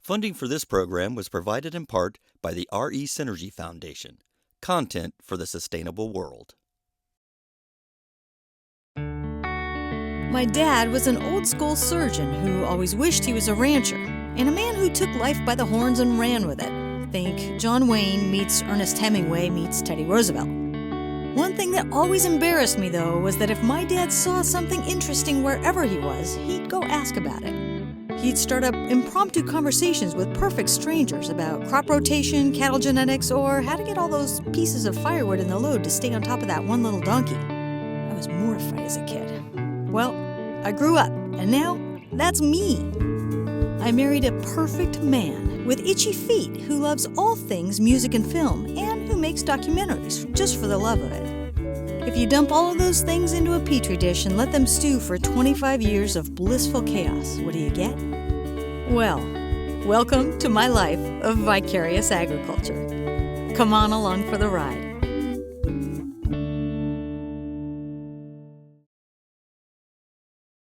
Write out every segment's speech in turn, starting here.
Funding for this program was provided in part by the RE Synergy Foundation. Content for the Sustainable World. My dad was an old-school surgeon who always wished he was a rancher, and a man who took life by the horns and ran with it. Think John Wayne meets Ernest Hemingway meets Teddy Roosevelt. One thing that always embarrassed me, though, was that if my dad saw something interesting wherever he was, he'd go ask about it. He'd start up impromptu conversations with perfect strangers about crop rotation, cattle genetics, or how to get all those pieces of firewood in the load to stay on top of that one little donkey. I was mortified as a kid. Well, I grew up, and now that's me. I married a perfect man with itchy feet who loves all things music and film and who makes documentaries just for the love of it. If you dump all of those things into a petri dish and let them stew for 25 years of blissful chaos, what do you get? Well, welcome to my life of vicarious agriculture. Come on along for the ride.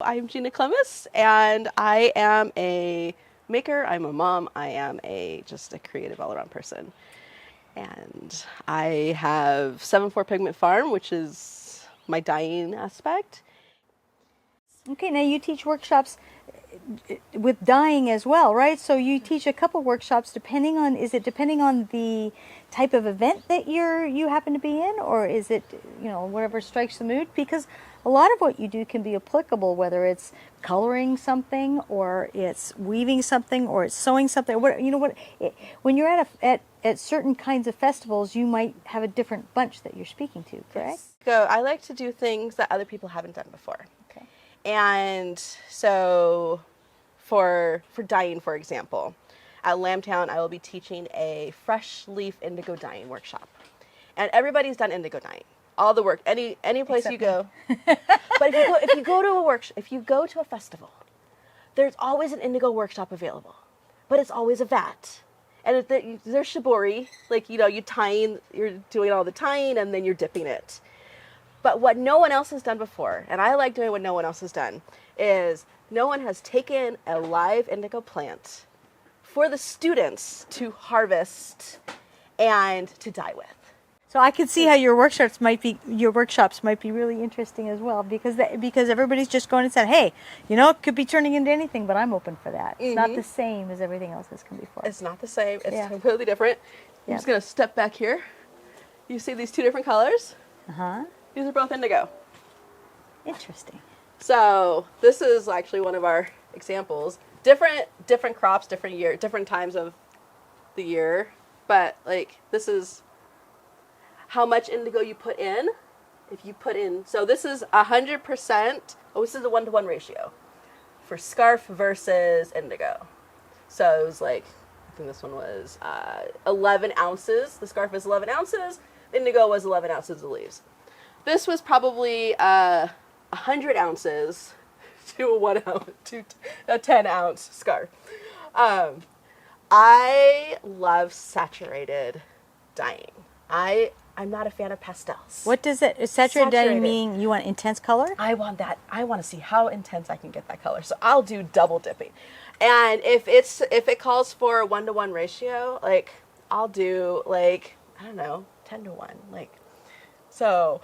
I'm Gynna Clemes, and I am a maker, I'm a mom, I am just a creative all-around person. And I have Four Pigment Farm, which is my dyeing aspect. Okay, now you teach workshops with dyeing as well, right? So you teach a couple workshops depending on the type of event that you happen to be in, or is it, whatever strikes the mood? Because a lot of what you do can be applicable, whether it's coloring something, or it's weaving something, or it's sewing something. When you're at certain kinds of festivals, you might have a different bunch that you're speaking to, correct? So I like to do things that other people haven't done before. Okay. And so for dyeing, for example, at Lambtown, I will be teaching a fresh leaf indigo dyeing workshop. And everybody's done indigo dyeing. All the work, any place Except you go. But if you go to a festival, there's always an indigo workshop available. But it's always a vat. And there's shibori, you're doing all the tying and then you're dipping it. But what no one else has done before, and I like doing what no one else has done, is no one has taken a live indigo plant for the students to harvest and to dye with. So I can see how your workshops might be really interesting as well, because everybody's just going and saying, hey, it could be turning into anything, but I'm open for that. It's not the same as everything else has come before. It's not the same. It's completely different. I'm just going to step back here. You see these two different colors? Uh-huh. These are both indigo. Interesting. So this is actually one of our examples. Different crops, different year, different times of the year. But this is how much indigo you put in. If you put in, so this is 100%, this is a 1-to-1 ratio for scarf versus indigo. So it was I think this one was 11 ounces. The scarf is 11 ounces. Indigo was 11 ounces of leaves. This was probably 100 ounces to a 10-ounce scarf. I love saturated dyeing. I'm not a fan of pastels. What does it, saturated dyeing mean? You want intense color? I want that. I want to see how intense I can get that color. So I'll do double dipping. And if it calls for a 1-to-1 ratio, I'll do 10-to-1. So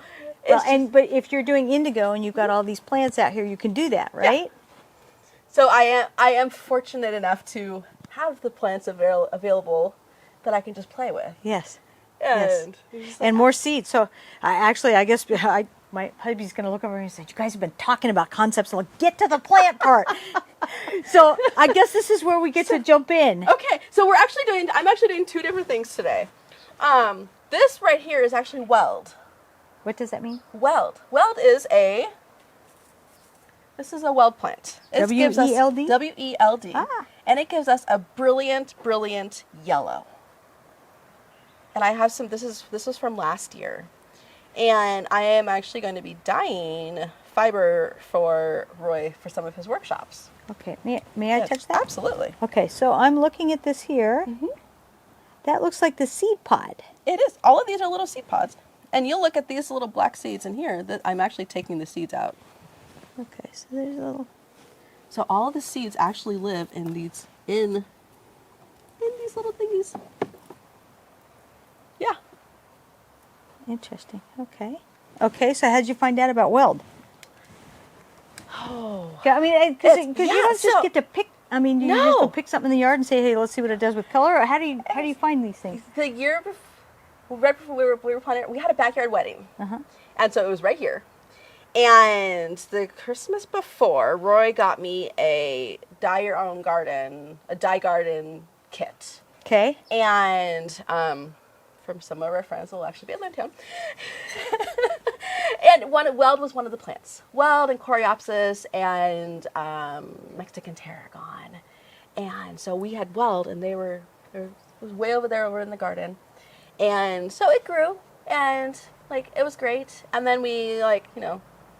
but if you're doing indigo and you've got all these plants out here, you can do that, right? Yeah. So I am fortunate enough to have the plants available that I can just play with. Yes. And more seeds. So I guess my hubby's going to look over and say, you guys have been talking about concepts. And get to the plant part. So I guess this is where we get to jump in. Okay. So I'm actually doing two different things today. This right here is actually weld. What does that mean? Weld. Weld is this is a weld plant. W-E-L-D? W-E-L-D. Ah. And it gives us a brilliant yellow. And I have this was from last year. And I am actually going to be dyeing fiber for Roy for some of his workshops. Okay. May I touch that? Absolutely. Okay, so I'm looking at this here. Mm-hmm. That looks like the seed pod. It is. All of these are little seed pods. And you'll look at these little black seeds in here that I'm actually taking the seeds out. Okay, so there's a little... So all the seeds actually live in these little thingies. Yeah. Interesting. Okay. Okay, so how did you find out about weld? Oh. Yeah, I mean, because Yeah, you don't just so- get to pick. I mean, you just No. go pick something in the yard and say, "Hey, let's see what it does with color." Or how do you find these things? The year before, right before we were planning, we had a backyard wedding, and so it was right here. And the Christmas before, Roy got me a dye your own garden, a dye garden kit, Okay. and from some of our friends, will actually be in Lintown. And weld was one of the plants. Weld and coreopsis and Mexican tarragon. And so we had weld, and it was way over there over in the garden. And so it grew, and like it was great. And then we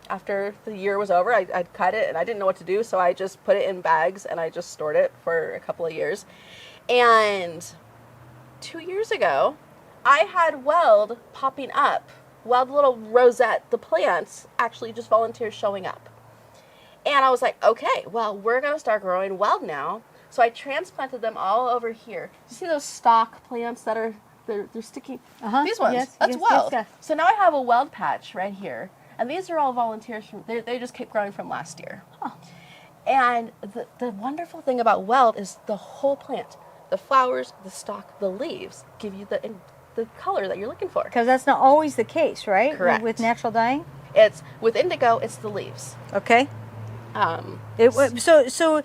after the year was over, I'd cut it, and I didn't know what to do, so I just put it in bags, and I just stored it for a couple of years. And 2 years ago, I had weld popping up. Weld little rosette, the plants, actually just volunteers showing up. And I was like, okay, well, we're going to start growing weld now. So I transplanted them all over here. You see those stock plants that are, they're sticky? These ones, Yes, that's yes, weld. yes, yes. So now I have a weld patch right here. And these are all volunteers from, they just keep growing from last year. Huh. And the wonderful thing about weld is the whole plant. The flowers, the stalk, the leaves give you the color that you're looking for. Because that's not always the case, right? Correct. With natural dyeing. It's with indigo, it's the leaves. Okay. Um, So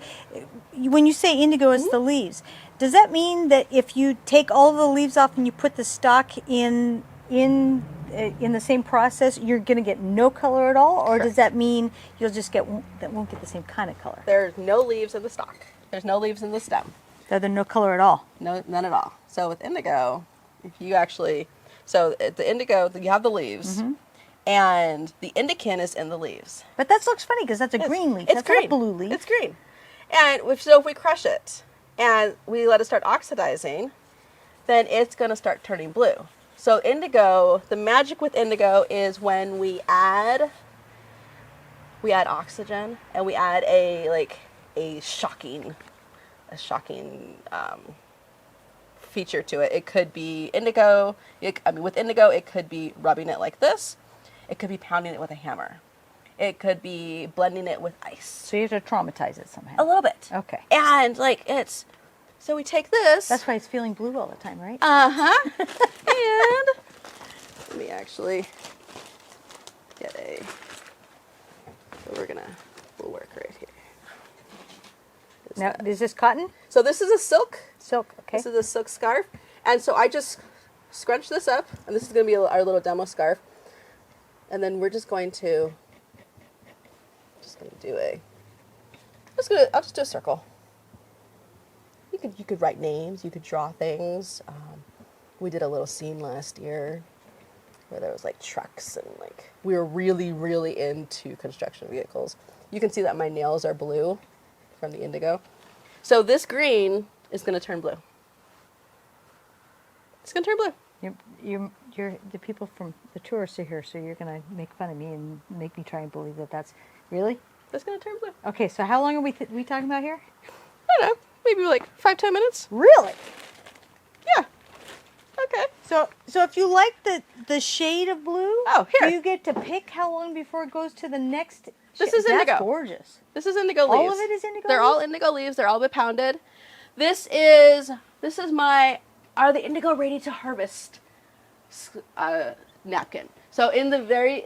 when you say indigo, it's the leaves. Does that mean that if you take all the leaves off and you put the stalk in the same process, you're going to get no color at all, or does that mean you'll just won't get the same kind of color? There's no leaves in the stalk. There's no leaves in the stem. There's no color at all. No, none at all. So with indigo, if you actually, the indigo, you have the leaves, and the indican is in the leaves. But that looks funny because that's a green leaf. It's That's green. not a blue leaf. It's green. And if we crush it and we let it start oxidizing, then it's going to start turning blue. So indigo, the magic with indigo is when we add oxygen and we add a shocking feature to it. It could be indigo. With indigo, it could be rubbing it like this. It could be pounding it with a hammer. It could be blending it with ice. So you have to traumatize it somehow. A little bit. Okay. And so we take this. That's why it's feeling blue all the time, right? And let me actually get we'll work right here. Now, is this cotton? So this is a silk. Silk, okay. This is a silk scarf. And so I just scrunch this up, and this is going to be our little demo scarf. And then we're just going to I'll just do a circle. You could write names, you could draw things. We did a little scene last year where there was trucks and we were really, really into construction vehicles. You can see that my nails are blue from the indigo. So this green is going to turn blue. It's going to turn blue. You're the people from the tourists are here, so you're gonna make fun of me and make me try and believe that that's really. That's going to turn blue. Okay, so how long are we talking about here? I don't know, maybe 5-10 minutes. Really? Yeah. Okay. So if you like the shade of blue, here. do you get to pick how long before it goes to the next? This is indigo. That's gorgeous. This is indigo leaves. All of it is indigo They're leaves? all indigo leaves. They're all been pounded. This is are the indigo ready to harvest napkin. So in the very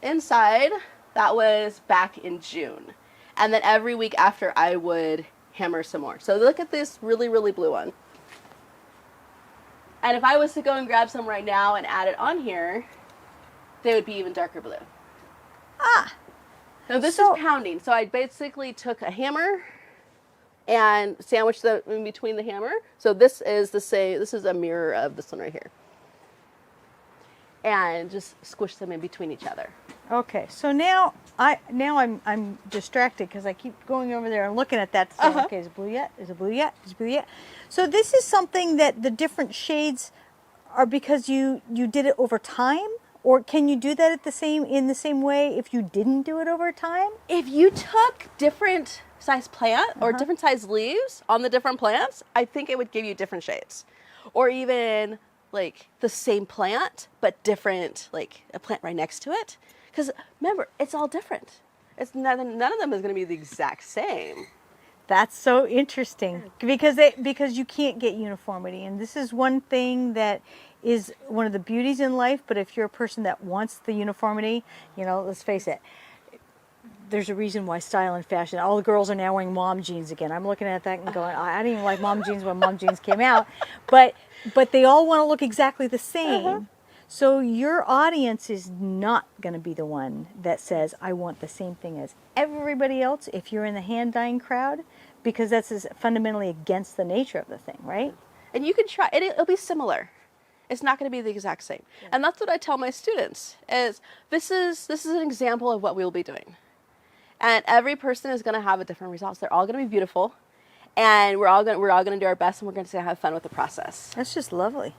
inside, that was back in June. And then every week after, I would hammer some more. So look at this really, really blue one. And if I was to go and grab some right now and add it on here, they would be even darker blue. Now this is pounding. So I basically took a hammer and sandwiched them in between the hammer. So this is this is a mirror of this one right here. And just squish them in between each other. Okay, so now I'm distracted because I keep going over there and looking at that. To say, okay, is it blue yet? Is it blue yet? Is it blue yet? So this is something that the different shades are because you did it over time, or can you do that in the same way if you didn't do it over time? If you took different size plant or different size leaves on the different plants, I think it would give you different shades. Or even like the same plant, but different, like a plant right next to it. Because remember, it's all different. It's none of them is going to be the exact same. That's so interesting because you can't get uniformity, and this is one thing that is one of the beauties in life. But if you're a person that wants the uniformity, you know, let's face it, there's a reason why style and fashion. All the girls are now wearing mom jeans again. I'm looking at that and going, I didn't even like mom jeans when mom jeans came out, but they all want to look exactly the same. So your audience is not going to be the one that says, I want the same thing as everybody else if you're in the hand dyeing crowd, because that's fundamentally against the nature of the thing, right? And you can try, it'll be similar. It's not going to be the exact same. Yeah. And that's what I tell my students is this is an example of what we'll be doing. And every person is going to have a different results. They're all going to be beautiful, and we're all going to do our best, and we're going to have fun with the process. That's just lovely.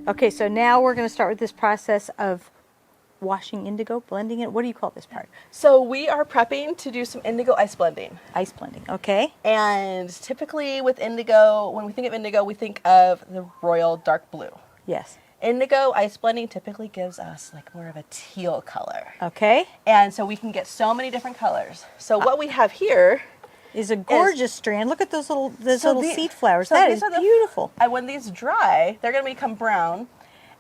Okay, so now we're going to start with this process of washing indigo, blending it. What do you call this part? So we are prepping to do some indigo ice blending. Ice blending, okay. And typically with indigo, when we think of indigo, we think of the royal dark blue. Yes. Indigo ice blending typically gives us like more of a teal color. Okay. And so we can get so many different colors. So what we have here is a gorgeous strand. Look at those little seed flowers. So that is beautiful. And when these dry, they're going to become brown,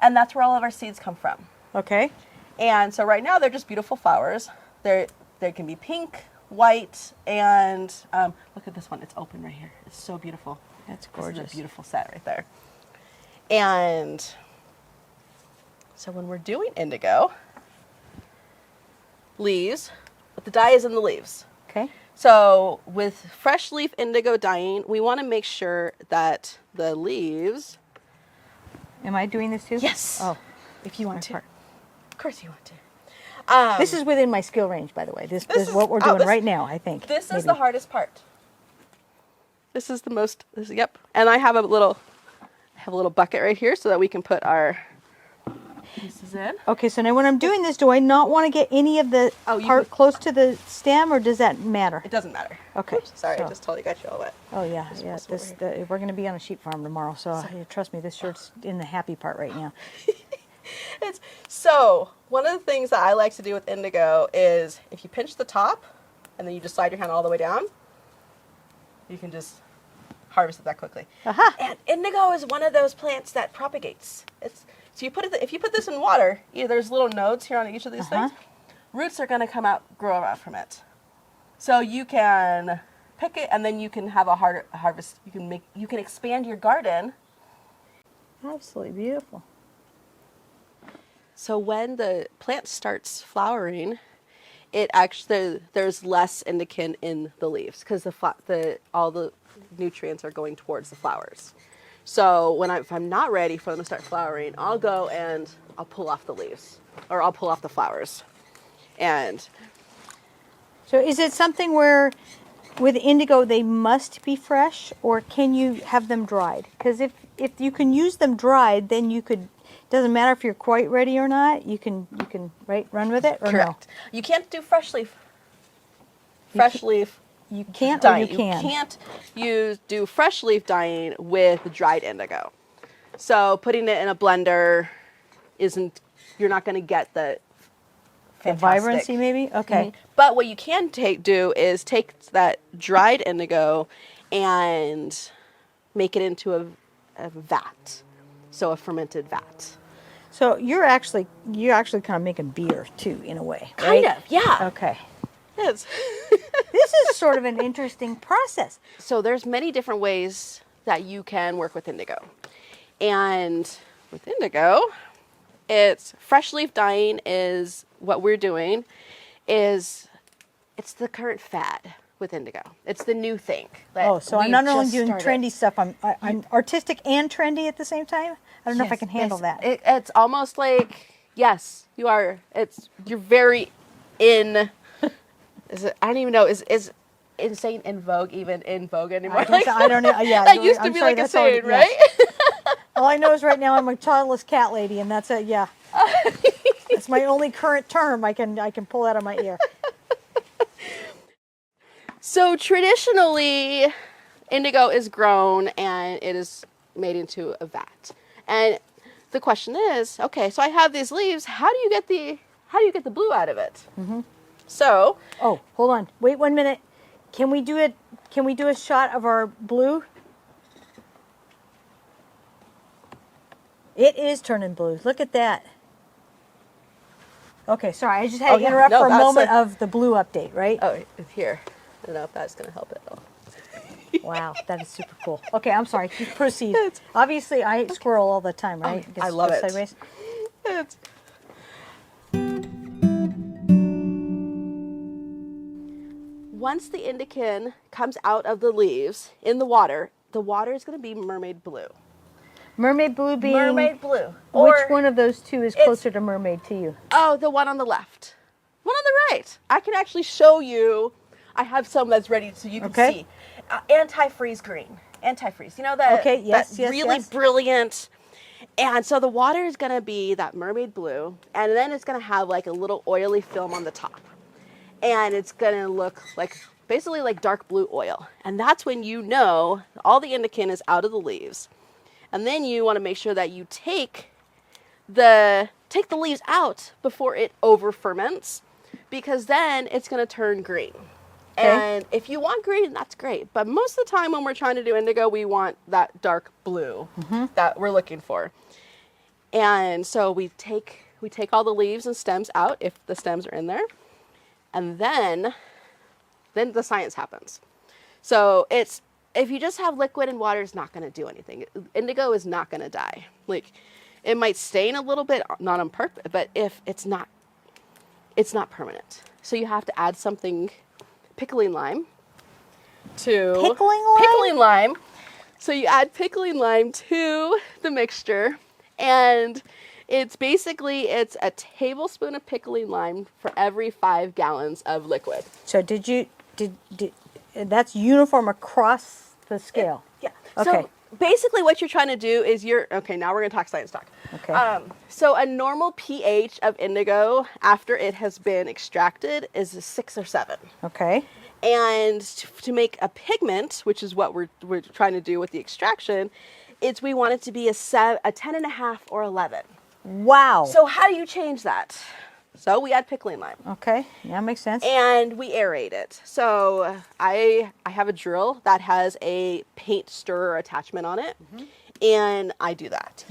and that's where all of our seeds come from. Okay. And so right now they're just beautiful flowers. They can be pink, white, and look at this one. It's open right here. It's so beautiful. That's gorgeous. This is a beautiful set right there. And so when we're doing indigo leaves, the dye is in the leaves. Okay. So with fresh leaf indigo dyeing, we want to make sure that the leaves... Am I doing this too? Yes. Oh, if you want to. Part. Of course you want to. This is within my skill range, by the way. This is what we're doing right now, I think. This is the hardest part. This is the most, yep. And I have a little bucket right here so that we can put our pieces in. Okay, so now when I'm doing this, do I not want to get any of the part close to the stem, or does that matter? It doesn't matter. Okay. Oops, sorry, I just totally got you all wet. Oh yeah, yeah. We're going to be on a sheep farm tomorrow, so trust me, this shirt's in the happy part right now. So one of the things that I like to do with indigo is if you pinch the top and then you just slide your hand all the way down, you can just harvest it that quickly. Aha. And indigo is one of those plants that propagates. So if you put this in water, there's little nodes here on each of these things. Roots are going to grow out from it. So you can pick it, and then you can have a harvest. You can expand your garden. Absolutely beautiful. So when the plant starts flowering, there's less indican in the leaves because all the nutrients are going towards the flowers. So if I'm not ready for them to start flowering, I'll go and I'll pull off the leaves, or I'll pull off the flowers. And so is it something where with indigo they must be fresh, or can you have them dried? Because if you can use them dried, then you could. Doesn't matter if you're quite ready or not. You can run with it, or correct. No? You can't do fresh leaf. You can't dye. Or you can? You can't do fresh leaf dyeing with dried indigo. So putting it in a blender you're not going to get the vibrancy maybe? Okay. Mm-hmm. But what you can do is take that dried indigo and make it into a vat. So a fermented vat. So you're actually kind of making beer too, in a way, right? Kind of, yeah. Okay. Yes. This is sort of an interesting process. So there's many different ways that you can work with indigo. And with indigo, it's fresh leaf dyeing is what we're doing. It's the current fad with indigo. It's the new thing. So I'm not only doing trendy stuff, I'm artistic and trendy at the same time? I don't know if I can handle that. It's almost like, yes, you are. You're very in. I don't even know. Is insane in vogue even in vogue anymore? I don't know. Yeah, that used to be like a saying, right? All I know is right now I'm a childless cat lady, and that's it. Yeah. That's my only current term I can pull out of my ear. So traditionally, indigo is grown and it is made into a vat. And the question is, okay, so I have these leaves. How do you get the blue out of it? Mm-hmm. So, oh, hold on. Wait 1 minute. Can we do a shot of our blue? It is turning blue. Look at that. Okay, sorry. I just had to interrupt for a moment of the blue update, right? Oh, here. I don't know if that's going to help at all. Wow, that is super cool. Okay, I'm sorry. You proceed. Obviously, I squirrel all the time, right? I love it. Sideways. Once the indican comes out of the leaves in the water is going to be mermaid blue. Mermaid blue being... Mermaid blue. Which one of those two is closer to mermaid to you? Oh, the one on the left. One on the right. I can actually show you. I have some that's ready so you can see. Anti-freeze green. Anti-freeze. You know that, that really brilliant. And so the water is going to be that mermaid blue. And then it's going to have like a little oily film on the top. And it's going to look like basically like dark blue oil. And that's when you know all the indican is out of the leaves. And then you want to make sure that you take the leaves out before it over ferments, because then it's going to turn green. Okay. And if you want green, that's great. But most of the time when we're trying to do indigo, we want that dark blue that we're looking for. And so we take all the leaves and stems out if the stems are in there. And then the science happens. So if you just have liquid and water, it's not going to do anything. Indigo is not going to die. Like, it might stain a little bit, not on purpose, but if it's not permanent. So you have to add something, pickling lime. Pickling lime. So you add pickling lime to the mixture, and it's a tablespoon of pickling lime for every 5 gallons of liquid. So did that's uniform across the scale? Yeah. Okay. So basically what you're trying to do is okay, now we're going to talk science talk. Okay. So a normal pH of indigo after it has been extracted is a 6 or 7. Okay. And to make a pigment, which is what we're trying to do with the extraction, we want it to be a 10.5 or 11. Wow. So how do you change that? So we add pickling lime. Okay, yeah, makes sense. And we aerate it. So I have a drill that has a paint stirrer attachment on it, and I do that.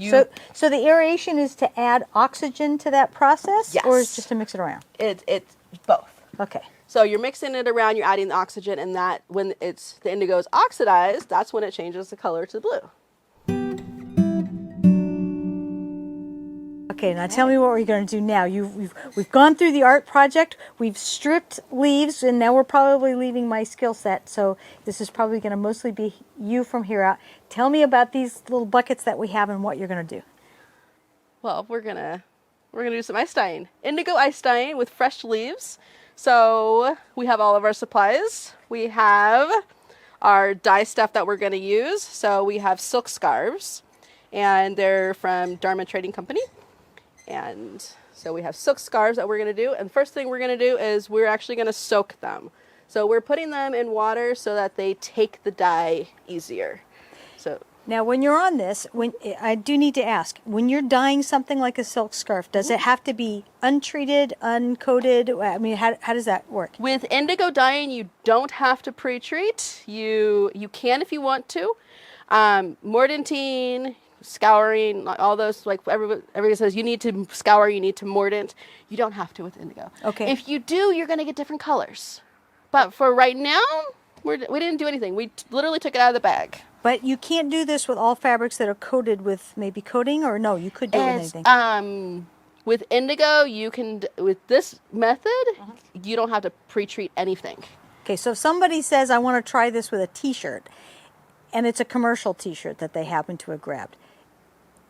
So the aeration is to add oxygen to that process? Yes. Or is it just to mix it around? It's both. Okay. So you're mixing it around, you're adding the oxygen, and that when the indigo is oxidized, that's when it changes the color to blue. Okay, now tell me what we're going to do now. We've gone through the art project, we've stripped leaves, and now we're probably leaving my skill set. So this is probably going to mostly be you from here out. Tell me about these little buckets that we have and what you're going to do. Well, we're gonna do some ice dyeing. Indigo ice dyeing with fresh leaves. So we have all of our supplies. We have our dye stuff that we're going to use. So we have silk scarves, and they're from Dharma Trading Company. And so we have silk scarves that we're going to do. And the first thing we're going to do is we're actually going to soak them. So we're putting them in water so that they take the dye easier. So now when you're on this, I do need to ask, when you're dyeing something like a silk scarf, does it have to be untreated, uncoated? I mean, how does that work? With indigo dyeing, you don't have to pre-treat. You can if you want to. Mordantine, scouring, all those, like everybody says you need to scour, you need to mordant. You don't have to with indigo. Okay. If you do, you're going to get different colors. But for right now, we didn't do anything. We literally took it out of the bag. But you can't do this with all fabrics that are coated with maybe coating, or no, you could do it with anything. With indigo, you can, with this method, you don't have to pre-treat anything. Okay, so if somebody says, I want to try this with a t-shirt, and it's a commercial t-shirt that they happen to have grabbed,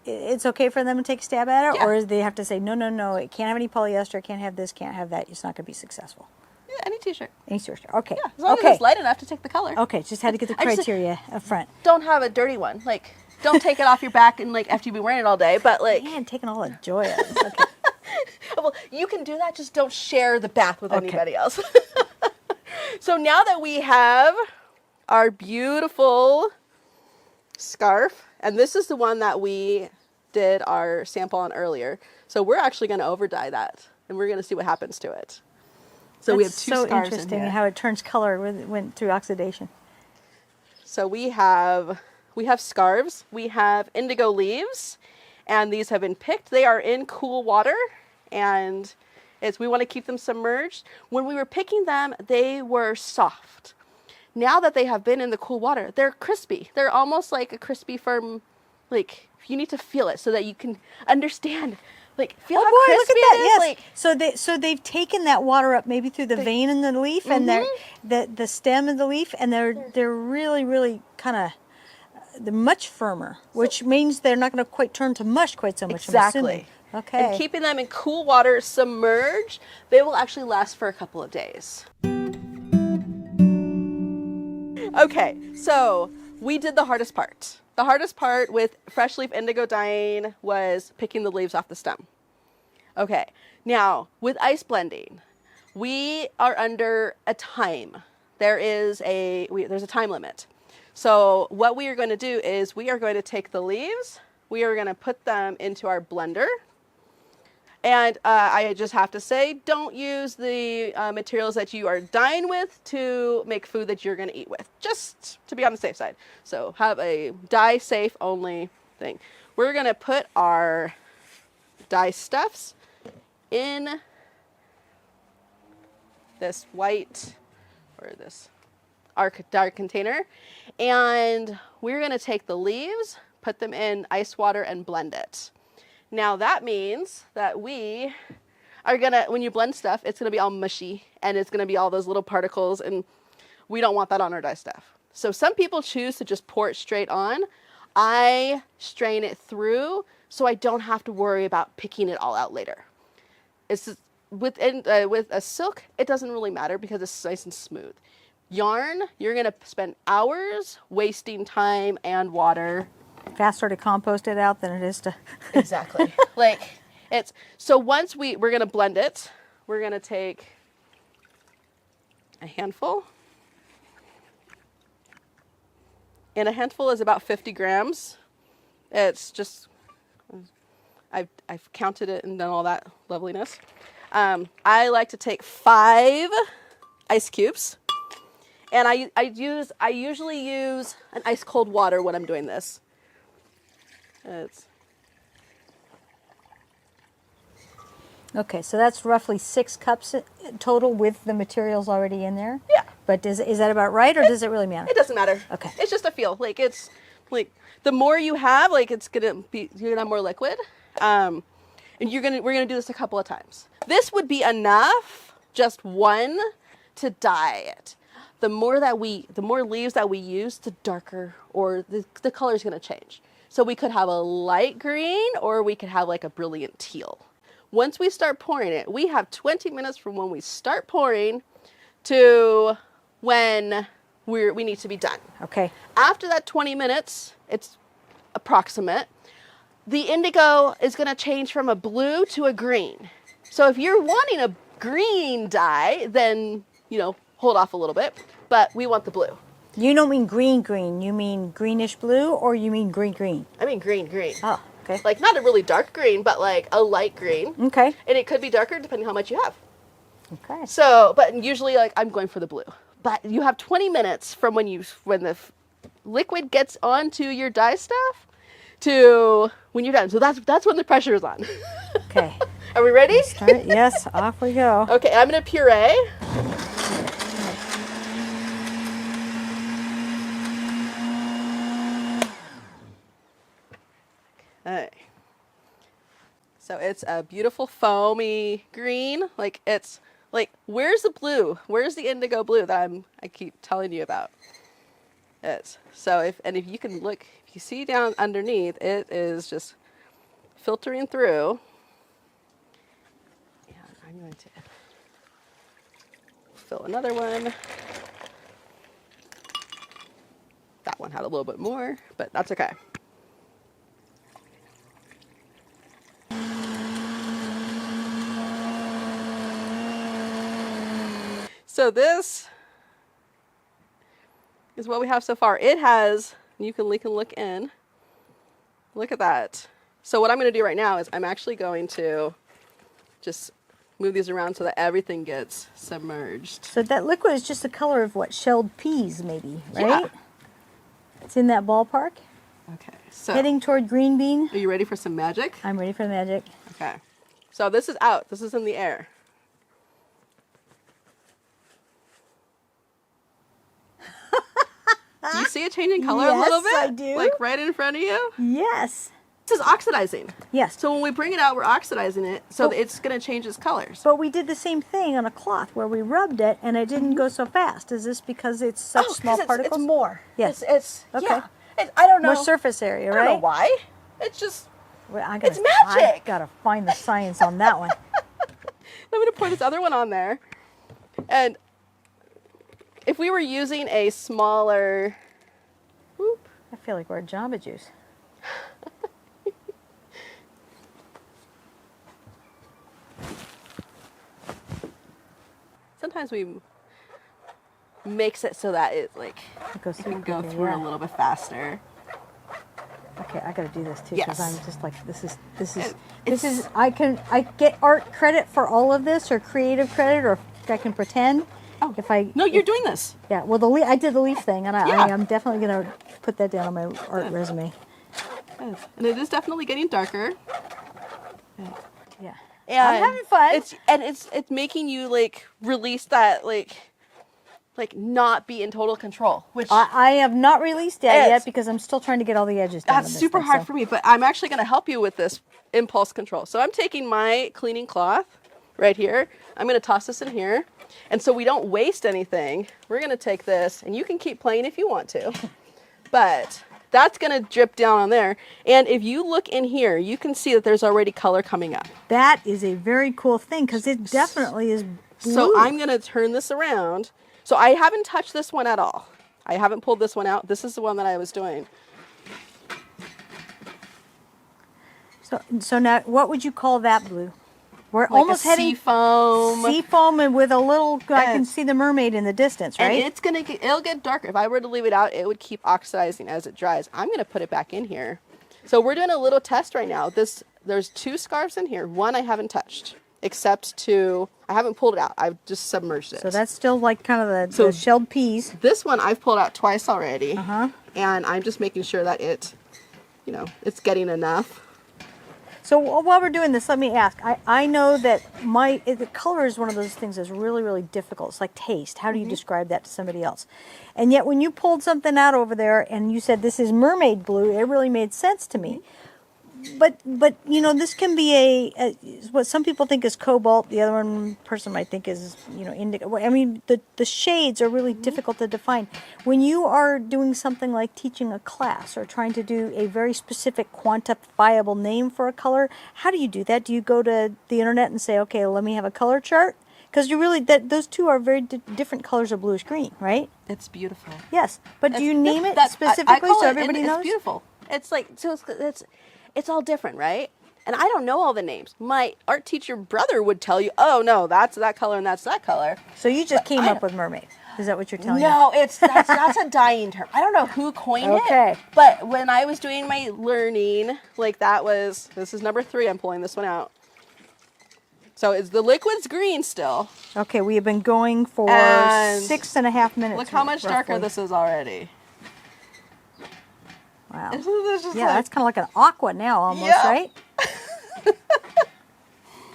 it's okay for them to take a stab at it? Yeah. Or do they have to say, no, it can't have any polyester, can't have this, can't have that, it's not going to be successful? Yeah, any t-shirt. Any t-shirt, okay. Yeah, as long as it's light enough to take the color. Okay, just had to get the criteria up front. Don't have a dirty one. Like, don't take it off your back and, like, after you've been wearing it all day, but, like... Man, taking all the joy out of this. Okay. Well, you can do that, just don't share the bath with Okay. anybody else. So now that we have our beautiful scarf, and this is the one that we did our sample on earlier. So we're actually going to over dye that, and we're going to see what happens to it. So we have two so scarves in interesting here. how it turns color when it went through oxidation. So we have scarves, we have indigo leaves, and these have been picked. They are in cool water, and we want to keep them submerged. When we were picking them, they were soft. Now that they have been in the cool water, they're crispy. They're almost like a crispy, firm, like you need to feel it so that you can understand. Like, feel how Boy, crispy look at that! it is. Yes. Like, So they've taken that water up maybe through the vein in the leaf and the stem of the leaf, and they're really kind of they're much firmer, which means they're not going to quite turn to mush quite so much. I'm assuming. exactly. Okay. And keeping them in cool water submerged, they will actually last for a couple of days. Okay, so we did the hardest part. The hardest part with fresh leaf indigo dyeing was picking the leaves off the stem. Okay, now with ice blending, we are under a time. There's a time limit. So what we are going to do is we are going to take the leaves, we are going to put them into our blender. And I just have to say, don't use the materials that you are dyeing with to make food that you're going to eat with, just to be on the safe side. So have a dye safe only thing. We're going to put our dye stuffs in this white, or this dark container, and we're going to take the leaves, put them in ice water, and blend it. Now that means that we are gonna, when you blend stuff, it's gonna be all mushy and it's gonna be all those little particles, and we don't want that on our dye stuff. So some people choose to just pour it straight on. I strain it through so I don't have to worry about picking it all out later. It's just, with a silk, it doesn't really matter because it's nice and smooth. Yarn, you're gonna spend hours wasting time and water. Faster to compost it out than it is to. Exactly. So once we're going to blend it, we're going to take a handful. And a handful is about 50 grams. It's just, I've counted it and done all that loveliness. I like to take 5 ice cubes. And I usually use an ice cold water when I'm doing this. Okay, so that's roughly 6 cups total with the materials already in there? Yeah. But is that about right, or does it really matter? It doesn't matter. Okay. It's just a feel. Like, it's like the more you have, like, you're gonna have more liquid. And we're gonna do this a couple of times. This would be enough, just one, to dye it. The more leaves that we use, the darker, or the color is gonna change. So we could have a light green, or we could have like a brilliant teal. Once we start pouring it, we have 20 minutes from when we start pouring to when we need to be done. Okay. After that 20 minutes, it's approximate, the indigo is going to change from a blue to a green. So if you're wanting a green dye, then, hold off a little bit, but we want the blue. You don't mean green. You mean greenish blue, or you mean green? I mean green. Oh, okay. Like, not a really dark green, but like a light green. Okay. And it could be darker depending how much you have. Okay. So, but usually, like, I'm going for the blue. But you have 20 minutes from when the liquid gets onto your dye stuff to when you're done. So that's when the pressure is on. Okay. Are we ready? Start. Yes, off we go. Okay, I'm going to puree. Okay. So it's a beautiful foamy green. Like, it's like, where's the blue? Where's the indigo blue that I keep telling you about? So if you can look, if you see down underneath, it is just filtering through. And I'm going to fill another one. That one had a little bit more, but that's okay. So this is what we have so far. It has, you can look in. Look at that. So what I'm going to do right now is I'm actually going to just move these around so that everything gets submerged. So that liquid is just the color of what? Shelled peas, maybe, right? Yeah. It's in that ballpark. Okay. So Heading toward green bean. are you ready for some magic? I'm ready for the magic. Okay. So this is out. This is in the air. Do you see it changing color a little bit? Yes, I do. Like right in front of you? Yes. This is oxidizing. Yes. So when we bring it out, we're oxidizing it, so it's going to change its colors. But we did the same thing on a cloth where we rubbed it and it didn't go so fast. Is this because it's such small particles? It's more. Yes. It's Okay. yeah. I don't know. More surface area, I right? don't know why. It's just. Well, It's magic. I gotta find the science on that one. I'm going to pour this other one on there. And if we were using a smaller. Whoop, I feel like we're at Jamba Juice. sometimes we mix it so that it like It goes it can through go quicker, through yeah. a little bit faster. Okay, I gotta do this too Yes. because I'm just like this is It's- I get art credit for all of this or creative credit or I can pretend. Oh, If I no, you're doing this. Yeah, well I did the leaf thing and I Yeah. am definitely gonna put that down on my art resume. Yes. And it is definitely getting darker. Yeah. And I'm having fun. It's making you like release that like not be in total control, which I have not released that It's- yet because I'm still trying to get all the edges down. that's on this super thing, hard so- for me. But I'm actually going to help you with this impulse control. So I'm taking my cleaning cloth right here. I'm going to toss this in here, and so we don't waste anything. We're going to take this, and you can keep playing if you want to, but that's going to drip down on there. And if you look in here, you can see that there's already color coming up. That is a very cool thing because it definitely is blue. So I'm going to turn this around. So I haven't touched this one at all. I haven't pulled this one out. This is the one that I was doing. So now, what would you call that blue? We're Like almost a heading sea foam. sea foam, and with a little. I can Yes. see the mermaid in the distance, And right? it'll get darker. If I were to leave it out, it would keep oxidizing as it dries. I'm gonna put it back in here. So we're doing a little test right now. There's 2 scarves in here. One I haven't touched, except I haven't pulled it out. I've just submerged it. So that's still like kind of the So- shelled peas. This one I've pulled out twice already. Uh-huh. And I'm just making sure that it's getting enough. So while we're doing this, let me ask. I know that the color is one of those things that's really, really difficult. It's like taste. How do you describe that to somebody else? And yet when you pulled something out over there and you said this is mermaid blue, it really made sense to me. But this can be what some people think is cobalt. The other one person might think is indigo. I mean, the shades are really difficult to define. When you are doing something like teaching a class or trying to do a very specific quantifiable name for a color, how do you do that? Do you go to the internet and say, okay, let me have a color chart? Because those two are very different colors of bluish green, right? It's beautiful. Yes, but do you name it I specifically call so it, everybody and knows? It's beautiful. It's like it's all different, right? And I don't know all the names. My art teacher brother would tell you, "Oh no, that's that color and that's that color." So you just came up with mermaid. Is that what you're telling me? No, that's a dying term. I don't know who coined Okay. it. But when I was doing my learning, this is number 3. I'm pulling this one out. So the liquid's green still. Okay, we have been going for And 6.5 minutes. Look how much darker roughly. this is already. Wow. Isn't this just Yeah, like- that's kind of like an aqua now almost, Yeah. right?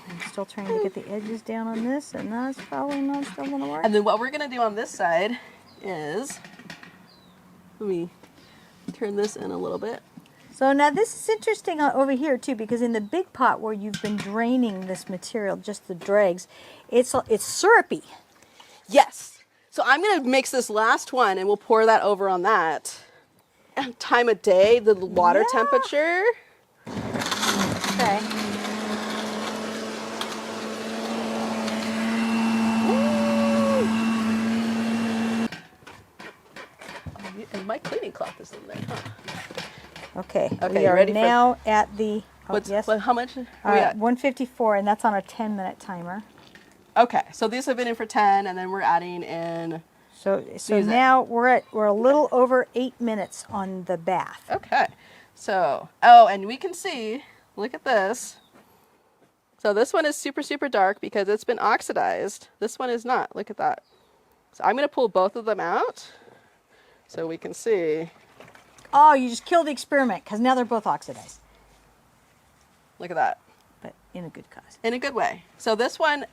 I'm still trying to get the edges down on this, and that's probably not still going to work. And then what we're going to do on this side is, let me turn this in a little bit. So now this is interesting over here too, because in the big pot where you've been draining this material, just the dregs, it's syrupy. Yes. So I'm going to mix this last one and we'll pour that over on that. Time of day, the water Yeah. temperature. Okay. And my cleaning cloth is in there. Huh? Okay. Okay, We you are ready for- now at the. Oh, yes. How much? All right, 154, and that's on a 10-minute timer. Okay, so these have been in for 10, and then we're adding in. So Use it. now we're a little over 8 minutes on the bath. Okay, so, oh, and we can see, look at this. So this one is super, super dark because it's been oxidized. This one is not, look at that. So I'm gonna pull both of them out so we can see. Oh, you just killed the experiment because now they're both oxidized, Look at that, but in a good cause. in a good way. So this one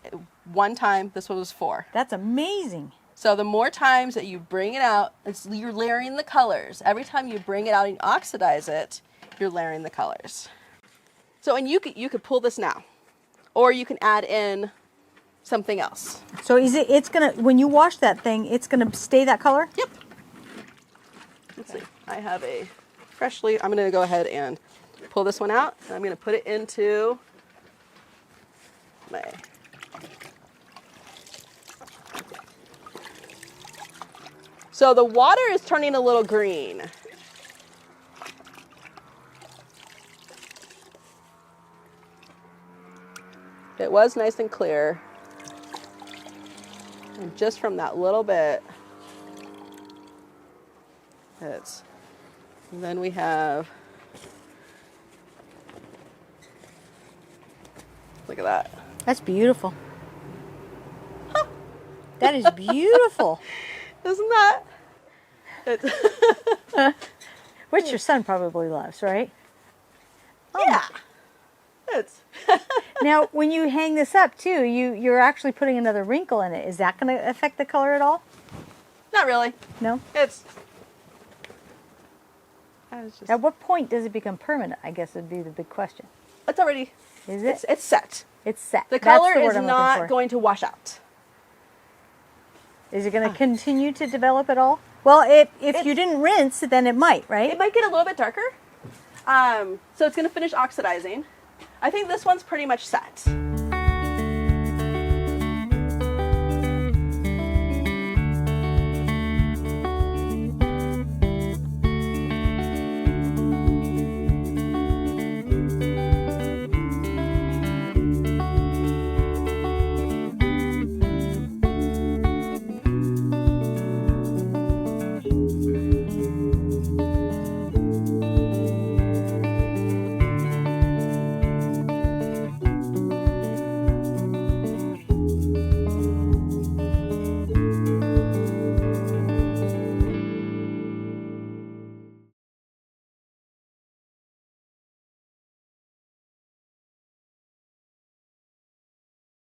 time, this one was 4. That's amazing. So the more times that you bring it out, you're layering the colors. Every time you bring it out and oxidize it, you're layering the colors. So, and you could pull this now, or you can add in something else. So it's gonna, when you wash that thing, it's gonna stay that color? Yep. Let's see. I have a freshly, I'm gonna go ahead and pull this one out, and I'm gonna put it into my, so the water is turning a little green. It was nice and clear. And just from that little bit, and then we have, look at that. That's beautiful. That is beautiful. Isn't that? Which your son probably loves, right? Yeah. It's Now, when you hang this up too, you're actually putting another wrinkle in it. Is that going to affect the color at all? not really. No? It's just, At what point does it become permanent? I guess would be the big question. it's already, Is it? it's set. It's set. The That's color the word is I'm looking not for. going to wash out. Is it going to continue to develop at all? Well, if you didn't rinse, then it might, right? It might get a little bit darker. So it's going to finish oxidizing. I think this one's pretty much set.